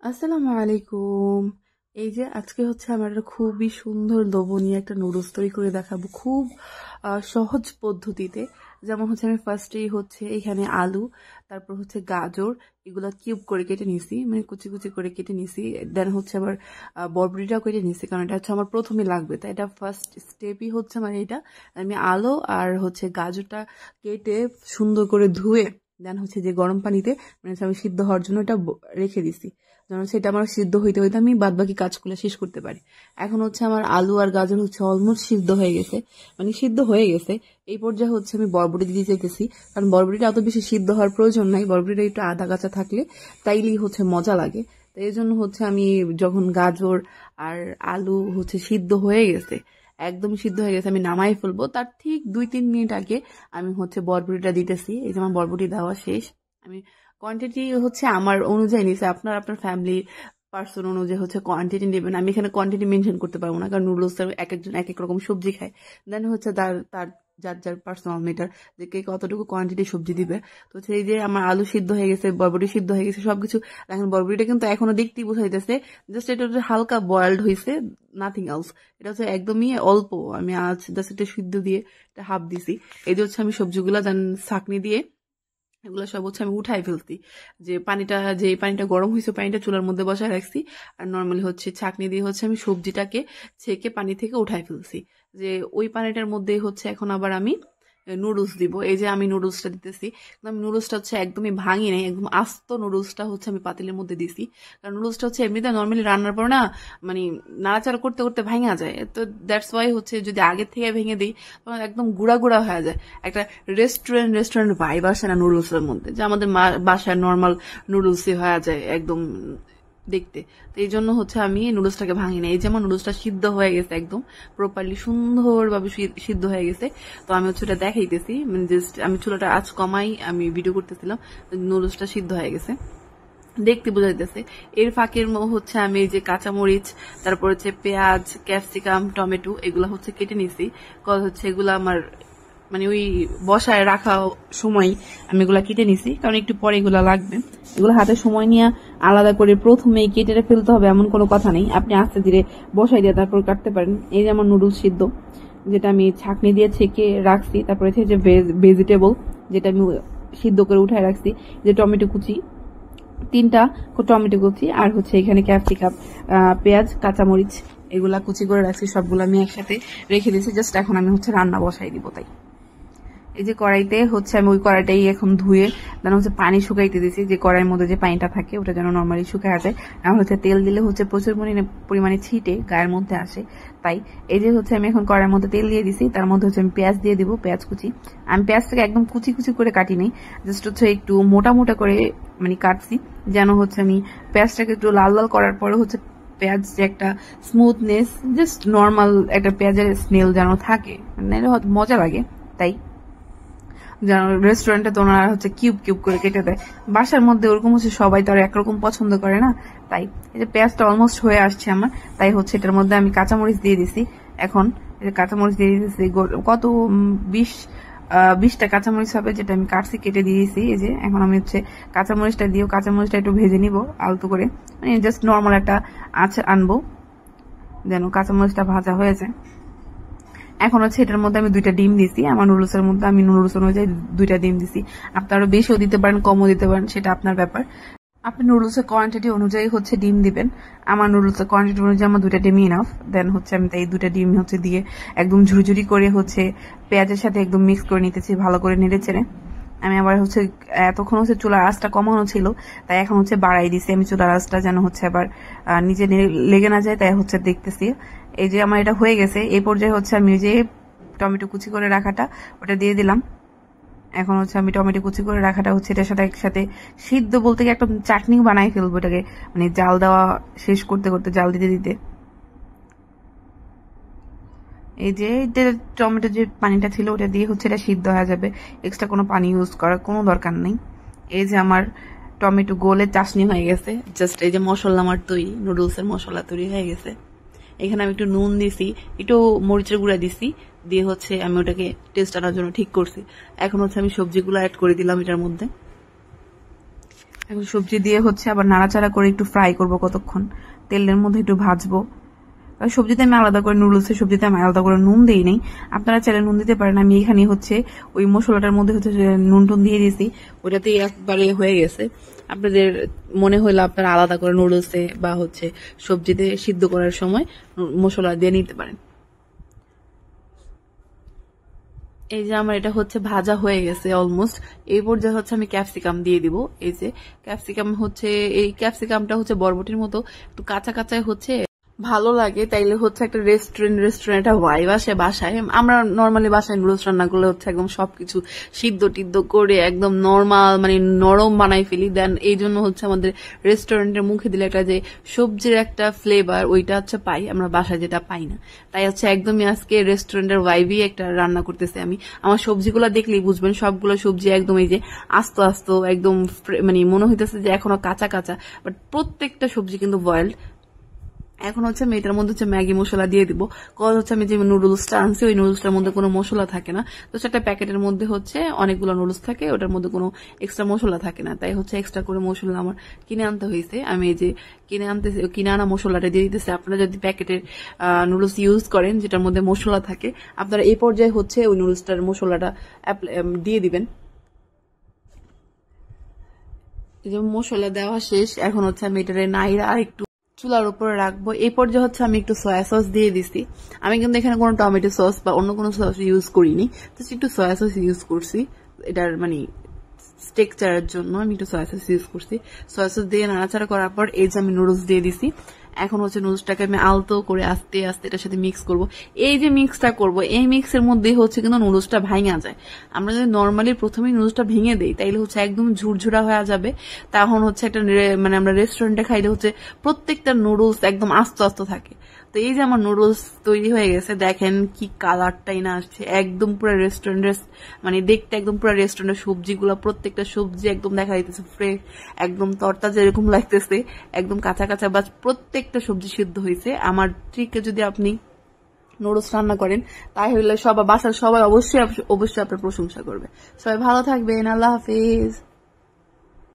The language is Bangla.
আসসালামু আলাইকুম। এই যে আজকে হচ্ছে আমার একটা খুবই সুন্দর লোভনীয় একটা নুডলস তৈরি করে দেখাবো, খুব সহজ পদ্ধতিতে। যেমন হচ্ছে আমি ফার্স্টেই হচ্ছে এখানে আলু, তারপর হচ্ছে গাজর, এগুলা কিউব করে কেটে নিছি, মানে কুচি কুচি করে কেটে নিছি। দেন হচ্ছে আবার বরবটিটাও কেটে নিছি, কারণ এটা হচ্ছে আমার প্রথমে লাগবে, তাই এটা ফার্স্ট স্টেপই হচ্ছে আমার এটা। আমি আলু আর হচ্ছে গাজরটা কেটে সুন্দর করে ধুয়ে দেন হচ্ছে যে গরম পানিতে মানে হচ্ছে আমি সিদ্ধ হওয়ার জন্য এটা রেখে দিছি, যেন সেটা আমার সিদ্ধ হইতে হইতে আমি বাদ বাকি কাজগুলো শেষ করতে পারি। এখন হচ্ছে আমার আলু আর গাজর হচ্ছে অলমোস্ট সিদ্ধ হয়ে গেছে, মানে সিদ্ধ হয়ে গেছে। এই পর্যায়ে হচ্ছে আমি বরবটি দিতে চাইতেছি, কারণ বরবটিটা অত বেশি সিদ্ধ হওয়ার প্রয়োজন নাই, বরবটিটা একটু আধা কাঁচা থাকলে তাইলেই হচ্ছে মজা লাগে। তো এই জন্য হচ্ছে আমি যখন গাজর আর আলু হচ্ছে সিদ্ধ হয়ে গেছে, একদম সিদ্ধ হয়ে গেছে, আমি নামাই ফেলবো, তার ঠিক 2-3 মিনিট আগে আমি হচ্ছে বরবটিটা দিতেছি। এই যে আমার বরবটি দেওয়া শেষ। আমি কোয়ান্টিটি হচ্ছে আমার অনুযায়ী নিছে, আপনার আপনার ফ্যামিলি পার্সন অনুযায়ী হচ্ছে কোয়ান্টিটি নেবেন। আমি এখানে কোয়ান্টিটি মেনশন করতে পারবো না, কারণ নুডলস এক একজন এক এক রকম সবজি খায়। দেন হচ্ছে তার তার যার যার পার্সোনাল মিটার যে কে কতটুকু কোয়ান্টিটি সবজি দিবে। তো সেই যে আমার আলু সিদ্ধ হয়ে গেছে, বরবটি সিদ্ধ হয়ে গেছে, সবকিছু। এখন বরবটিটা কিন্তু এখনো দেখতেই বোঝাইতেছে জাস্ট এটা হচ্ছে হালকা বয়েলড হয়েছে, নাথিং এলস। এটা হচ্ছে একদমই অল্প, আমি আজ জাস্ট এটা সিদ্ধ দিয়ে এটা হাফ দিছি। এই যে হচ্ছে আমি সবজিগুলা দেন ছাঁকনি দিয়ে এগুলো সব হচ্ছে আমি উঠাই ফেলছি। যে পানিটা গরম হয়েছে, পানিটা চুলার মধ্যে বসায় রাখছি। আর নর্মালি হচ্ছে ছাঁকনি দিয়ে হচ্ছে আমি সবজিটাকে ছেঁকে পানি থেকে উঠাই ফেলছি। যে ওই পানিটার মধ্যেই হচ্ছে এখন আবার আমি নুডলস দিব। এই যে আমি নুডলসটা দিতেছি, আমি নুডলসটা হচ্ছে একদমই ভাঙি নাই, একদম আস্ত নুডলসটা হচ্ছে আমি পাতিলের মধ্যে দিছি। কারণ নুডলসটা হচ্ছে এমনিতে নর্মালি রান্নার পর না মানে নাড়াচাড়া করতে করতে ভাঙা যায়, তো দ্যাটস ওয়াই হচ্ছে যদি আগে থেকে ভেঙে দিই তখন একদম গুঁড়া গুঁড়া হয়ে যায়। একটা রেস্টুরেন্ট ভাইব আসে না নুডলস এর মধ্যে, যে আমাদের বাসায় নর্মাল নুডলসই হয়ে যায় একদম দেখতে। তো এই জন্য হচ্ছে আমি নুডলসটাকে ভাঙি না। এই যেমন নুডলসটা সিদ্ধ হয়ে গেছে, একদম প্রপারলি সুন্দরভাবে সিদ্ধ হয়ে গেছে। তো আমি হচ্ছে ওটা দেখাইতেছি, মানে জাস্ট আমি চুলাটা আঁচ কমাই আমি ভিডিও করতেছিলাম। নুডলসটা সিদ্ধ হয়ে গেছে, দেখতে বোঝা যাইতেছে। এর ফাঁকের হচ্ছে আমি এই যে কাঁচামরিচ, তারপর হচ্ছে পেঁয়াজ, ক্যাপসিকাম, টমেটো এগুলা হচ্ছে কেটে নিছি। হচ্ছে এগুলা আমার মানে ওই বসায় রাখা সময় আমি এগুলা কেটে নিছি, কারণ একটু পরে এগুলা লাগবে। এগুলো হাতে সময় নিয়ে আলাদা করে প্রথমেই কেটে ফেলতে হবে এমন কোনো কথা নেই, আপনি আস্তে ধীরে বসাই দিয়ে তারপর কাটতে পারেন। এই যে আমার নুডলস সিদ্ধ, যেটা আমি ছাঁকনি দিয়ে ছেঁকে রাখছি। তারপরে হচ্ছে যে ভেজিটেবল, যেটা আমি সিদ্ধ করে উঠায় রাখছি, যে টমেটো কুচি 3টা টমেটো কুচি, আর হচ্ছে এখানে ক্যাপসিকাম, পেঁয়াজ, কাঁচামরিচ এগুলা কুচি করে রাখছি, সবগুলো আমি একসাথে রেখে দিয়েছি। জাস্ট এখন আমি হচ্ছে রান্না বসাই দিব। তাই এই যে কড়াইতে হচ্ছে আমি ওই কড়াইটাই এখন ধুয়ে দেন হচ্ছে পানি শুকাইতে দিয়েছি, যে কড়াইয়ের মধ্যে যে পানিটা থাকে ওটা যেন নর্মালি শুকায় যায়। আর হচ্ছে তেল দিলে হচ্ছে প্রচুর পরিমাণে ছিটে গায়ের মধ্যে আসে। তাই এই যে হচ্ছে আমি এখন কড়াইয়ের মধ্যে তেল দিয়ে দিছি, তার মধ্যে হচ্ছে আমি পেঁয়াজ দিয়ে দিব, পেঁয়াজ কুচি। আমি পেঁয়াজটাকে একদম কুচি কুচি করে কাটি নাই, জাস্ট হচ্ছে একটু মোটা মোটা করে মানে কাটছি, যেন হচ্ছে আমি পেঁয়াজটাকে একটু লাল লাল করার পরে হচ্ছে পেঁয়াজ যে একটা স্মুথনেস, জাস্ট নর্মাল একটা পেঁয়াজের স্মেল যেন থাকে, মানে মজা লাগে। তাই রেস্টুরেন্টে তো ওনারা হচ্ছে কিউব কিউব করে কেটে দেয়, বাসার মধ্যে ওরকম হচ্ছে সবাই তো আর একরকম পছন্দ করে না। তাই এই যে পেঁয়াজটা অলমোস্ট হয়ে আসছে আমার, তাই হচ্ছে এটার মধ্যে আমি কাঁচামরিচ দিয়ে দিছি। এখন কাঁচামরিচ দিয়ে দিয়েছি কত 20টা কাঁচামরিচ হবে, যেটা আমি কাটছি কেটে দিয়েছি। এই যে এখন আমি হচ্ছে কাঁচামরিচটা দিয়েও কাঁচামরিচটা একটু ভেজে নিব আলতো করে, মানে জাস্ট নর্মাল একটা আঁচ আনবো যেন কাঁচামরিচটা ভাজা হয়ে যায়। এখন হচ্ছে এটার মধ্যে আমি 2টা ডিম দিছি, আমার নুডলসের মধ্যে আমি নুডলস অনুযায়ী 2টা ডিম দিছি। আপনারা বেশিও দিতে পারেন, কমও দিতে পারেন, সেটা আপনার ব্যাপার। আপনি নুডলসের কোয়ান্টিটি অনুযায়ী হচ্ছে ডিম দিবেন। আমার নুডলসের কোয়ান্টিটি অনুযায়ী আমার 2টা ডিম ইনাফ। দেন হচ্ছে আমি এই 2টা ডিম হচ্ছে দিয়ে একদম ঝুরঝুরি করে হচ্ছে পেঁয়াজের সাথে একদম মিক্স করে নিতেছি, ভালো করে নেড়ে চেড়ে। আমি আবার হচ্ছে এতক্ষণ হচ্ছে চুলার আঁচটা কমানো ছিল, তাই এখন হচ্ছে বাড়াই দিছি আমি চুলার আঁচটা, যেন হচ্ছে আবার নিচে লেগে না যায়। তাই হচ্ছে দেখতেছি এই যে আমার এটা হয়ে গেছে। এই পর্যায়ে হচ্ছে আমি যে টমেটো কুচি করে রাখাটা ওটা দিয়ে দিলাম। এখন হচ্ছে আমি টমেটো কুচি করে রাখাটা হচ্ছে এটার সাথে একসাথে সিদ্ধ বলতে গিয়ে একটা চাটনি বানাই ফেলবো এটাকে, মানে জাল দেওয়া শেষ করতে করতে, জাল দিতে দিতে। এই যে টমেটো যে পানিটা ছিল ওটা দিয়ে হচ্ছে এটা সিদ্ধ হয়ে যাবে, এক্সট্রা কোনো পানি ইউজ করার কোনো দরকার নেই। এই যে আমার টমেটো গোলে চাশনি হয়ে গেছে, জাস্ট এই যে মশলা আমার তৈরি, নুডলসের মশলা তৈরি হয়ে গেছে। এখানে আমি একটু নুন দিছি, একটু মরিচের গুঁড়া দিছি, দিয়ে হচ্ছে আমি ওটাকে টেস্ট আনার জন্য ঠিক করছি। এখন হচ্ছে আমি সবজিগুলো অ্যাড করে দিলাম এটার মধ্যে। এখন সবজি দিয়ে হচ্ছে আবার নাড়াচাড়া করে একটু ফ্রাই করব কতক্ষণ, তেলের মধ্যে একটু ভাজবো। সবজিতে আমি আলাদা করে নুডলসের সবজিতে আমি আলাদা করে নুন দিই নাই, আপনারা চাইলে নুন দিতে পারেন। আমি এখানে হচ্ছে ওই মশলাটার মধ্যে হচ্ছে নুন টুন দিয়ে দিয়েছি, ওটাতেই একবারে হয়ে গেছে। আপনাদের মনে হইলে আপনারা আলাদা করে নুডলসে বা হচ্ছে সবজিতে সিদ্ধ করার সময় মশলা দিয়ে নিতে পারেন। এই যে আমার এটা হচ্ছে ভাজা হয়ে গেছে অলমোস্ট। এই পর্যায়ে হচ্ছে আমি ক্যাপসিকাম দিয়ে দিব। এই যে ক্যাপসিকাম হচ্ছে, এই ক্যাপসিকামটা হচ্ছে বরবটির মতো একটু কাঁচা কাঁচায় হচ্ছে ভালো লাগে, তাইলে হচ্ছে একটা রেস্টুরেন্ট একটা ভাইব আসে বাসায়। আমরা নর্মালি বাসায় নুডলস রান্না করলে হচ্ছে একদম সবকিছু সিদ্ধ টিদ্ধ করে একদম নর্মাল মানে নরম বানাই ফেলি, দেন এই জন্য হচ্ছে আমাদের রেস্টুরেন্টের মুখে দিলে একটা যে সবজির একটা ফ্লেভার ওইটা হচ্ছে পাই, আমরা বাসায় যেটা পাই না। তাই হচ্ছে একদমই আজকে রেস্টুরেন্টের ভাইবই একটা রান্না করতেছি আমি। আমার সবজিগুলো দেখলেই বুঝবেন সবগুলো সবজি একদম এই যে আস্ত আস্ত একদম মানে মনে হইতেছে যে এখনো কাঁচা কাঁচা, বাট প্রত্যেকটা সবজি কিন্তু বয়েলড। এখন হচ্ছে আমি এটার মধ্যে হচ্ছে ম্যাগি মশলা দিয়ে দিব। কজ হচ্ছে আমি যে নুডলসটা আনছি ওই নুডলসটার মধ্যে কোনো মশলা থাকে না, তো একটা প্যাকেটের মধ্যে হচ্ছে অনেকগুলো নুডলস থাকে, ওটার মধ্যে কোনো এক্সট্রা মশলা থাকে না, তাই হচ্ছে এক্সট্রা করে মশলা আমার কিনে আনতে হয়েছে। আমি এই যে কিনে আনা মশলাটা দিয়ে দিতেছে। আপনারা যদি প্যাকেটের নুডলস ইউজ করেন যেটার মধ্যে মশলা থাকে, আপনারা এই পর্যায়ে হচ্ছে ওই নুডলসটার মশলাটা দিয়ে দিবেন। এই যে মশলা দেওয়া শেষ, এখন হচ্ছে আমি এটারে নাইরা আর একটু চুলার উপরে রাখবো। এই পর্যায়ে হচ্ছে আমি একটু সয়া সস দিয়ে দিছি। আমি কিন্তু এখানে কোনো টমেটো সস বা অন্য কোনো সস ইউজ করিনি, জাস্ট একটু সয়া সস ইউজ করছি এটার মানে টেক্সচারের জন্য। আমি একটু সয়া সস ইউজ করছি। সয়া সস দিয়ে নাড়াচাড়া করার পর এই যে আমি নুডলস দিয়ে দিছি। এখন হচ্ছে নুডলসটাকে আমি আলতো করে আস্তে আস্তে এটার সাথে মিক্স করব। এই যে মিক্সটা করব, এই মিক্সের মধ্যেই হচ্ছে কিন্তু নুডলসটা ভাঙা যায়। আমরা যদি নর্মালি প্রথমেই নুডলসটা ভেঙে দেই তাইলে হচ্ছে একদম ঝুরঝুরা হয়ে যাবে। তখন হচ্ছে একটা মানে আমরা রেস্টুরেন্টে খাইলে হচ্ছে প্রত্যেকটা নুডলস একদম আস্ত আস্ত থাকে। তো এই যে আমার নুডলস তৈরি হয়ে গেছে, দেখেন কি কালারটাই না আসছে, একদম পুরো রেস্টুরেন্টের মানে দেখতে একদম পুরো রেস্টুরেন্টের সবজিগুলো প্রত্যেকটা সবজি একদম দেখা যাইতেছে ফ্রেশ, একদম তরতাজা এরকম লাগতেছে, একদম কাঁচা কাঁচা, বা প্রত্যেকটা সবজি সিদ্ধ হয়েছে। আমার ট্রিকে যদি আপনি নুডলস রান্না করেন তাহলে বাসার সবাই অবশ্যই আপনার প্রশংসা করবে। সবাই ভালো থাকবেন, আল্লাহ হাফিজ।